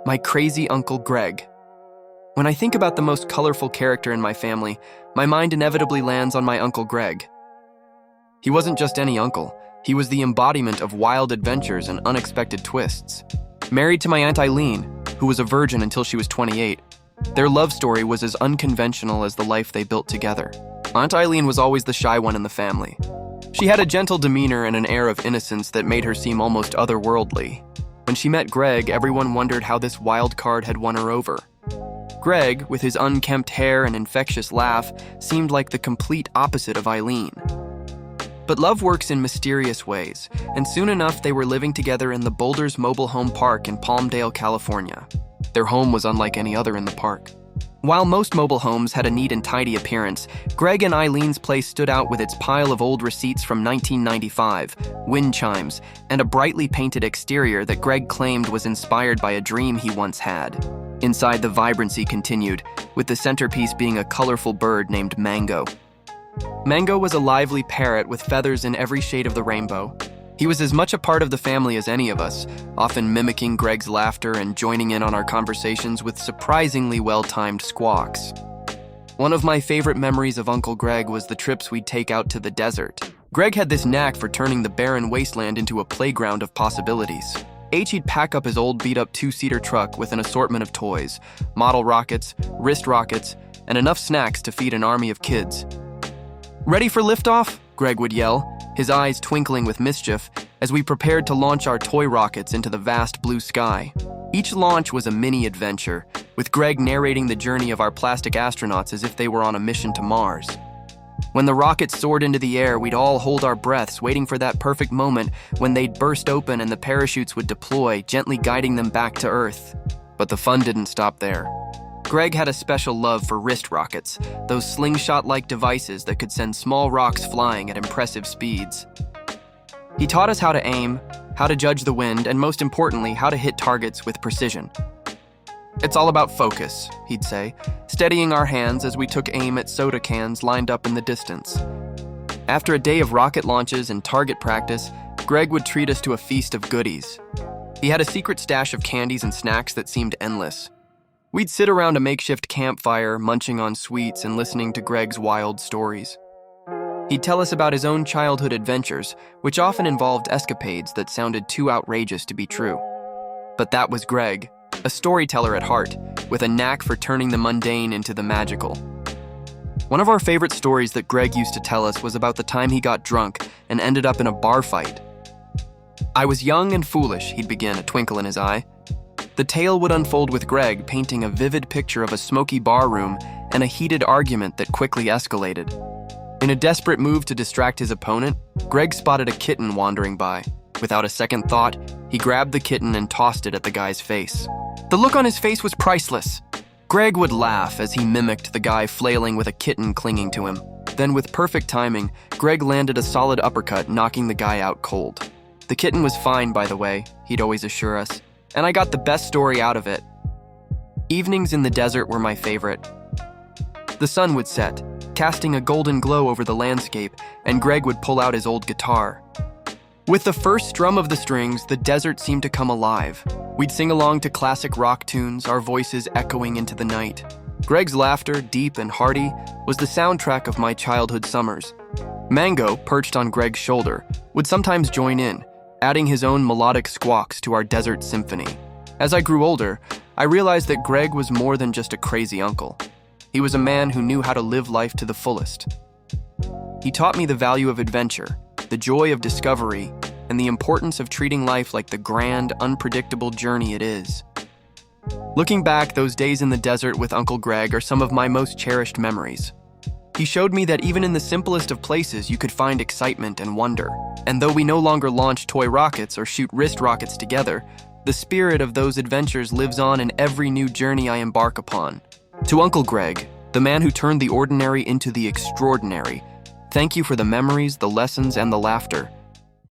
My crazy Uncle Greg. When I think about the most colorful character in my family, my mind inevitably lands on my Uncle Greg. He wasn't just any uncle. He was the embodiment of wild adventures and unexpected twists. Married to my Aunt Eileen, who was a virgin until she was 28, their love story was as unconventional as the life they built together. Aunt Eileen was always the shy one in the family. She had a gentle demeanor and an air of innocence that made her seem almost otherworldly. When she met Greg, everyone wondered how this wild card had won her over. Greg, with his unkempt hair and infectious laugh, seemed like the complete opposite of Eileen. But love works in mysterious ways, and soon enough they were living together in the Boulders Mobile Home Park in Palmdale, California. Their home was unlike any other in the park. While most mobile homes had a neat and tidy appearance, Greg and Eileen's place stood out with its pile of old receipts from 1995, wind chimes, and a brightly painted exterior that Greg claimed was inspired by a dream he once had. Inside, the vibrancy continued, with the centerpiece being a colorful bird named Mango. Mango was a lively parrot with feathers in every shade of the rainbow. He was as much a part of the family as any of us, often mimicking Greg's laughter and joining in on our conversations with surprisingly well-timed squawks. One of my favorite memories of Uncle Greg was the trips we'd take out to the desert. Greg had this knack for turning the barren wasteland into a playground of possibilities. He'd pack up his old beat-up two-seater truck with an assortment of toys, model rockets, wrist rockets, and enough snacks to feed an army of kids. "Ready for liftoff?" Greg would yell, his eyes twinkling with mischief, as we prepared to launch our toy rockets into the vast blue sky. Each launch was a mini-adventure, with Greg narrating the journey of our plastic astronauts as if they were on a mission to Mars. When the rockets soared into the air, we'd all hold our breaths, waiting for that perfect moment when they'd burst open and the parachutes would deploy, gently guiding them back to Earth. But the fun didn't stop there. Greg had a special love for wrist rockets, those slingshot-like devices that could send small rocks flying at impressive speeds. He taught us how to aim, how to judge the wind, and most importantly, how to hit targets with precision. "It's all about focus," he'd say, steadying our hands as we took aim at soda cans lined up in the distance. After a day of rocket launches and target practice, Greg would treat us to a feast of goodies. He had a secret stash of candies and snacks that seemed endless. We'd sit around a makeshift campfire, munching on sweets and listening to Greg's wild stories. He'd tell us about his own childhood adventures, which often involved escapades that sounded too outrageous to be true. But that was Greg, a storyteller at heart, with a knack for turning the mundane into the magical. One of our favorite stories that Greg used to tell us was about the time he got drunk and ended up in a bar fight. "I was young and foolish," he'd begin, a twinkle in his eye. The tale would unfold with Greg painting a vivid picture of a smoky bar room and a heated argument that quickly escalated. In a desperate move to distract his opponent, Greg spotted a kitten wandering by. Without a second thought, he grabbed the kitten and tossed it at the guy's face. The look on his face was priceless. Greg would laugh as he mimicked the guy flailing with a kitten clinging to him. Then, with perfect timing, Greg landed a solid uppercut, knocking the guy out cold. The kitten was fine, by the way, he'd always assure us, and I got the best story out of it. Evenings in the desert were my favorite. The sun would set, casting a golden glow over the landscape, and Greg would pull out his old guitar. With the first strum of the strings, the desert seemed to come alive. We'd sing along to classic rock tunes, our voices echoing into the night. Greg's laughter, deep and hearty, was the soundtrack of my childhood summers. Mango, perched on Greg's shoulder, would sometimes join in, adding his own melodic squawks to our desert symphony. As I grew older, I realized that Greg was more than just a crazy uncle. He was a man who knew how to live life to the fullest. He taught me the value of adventure, the joy of discovery, and the importance of treating life like the grand, unpredictable journey it is. Looking back, those days in the desert with Uncle Greg are some of my most cherished memories. He showed me that even in the simplest of places, you could find excitement and wonder. And though we no longer launch toy rockets or shoot wrist rockets together, the spirit of those adventures lives on in every new journey I embark upon. To Uncle Greg, the man who turned the ordinary into the extraordinary, thank you for the memories, the lessons, and the laughter.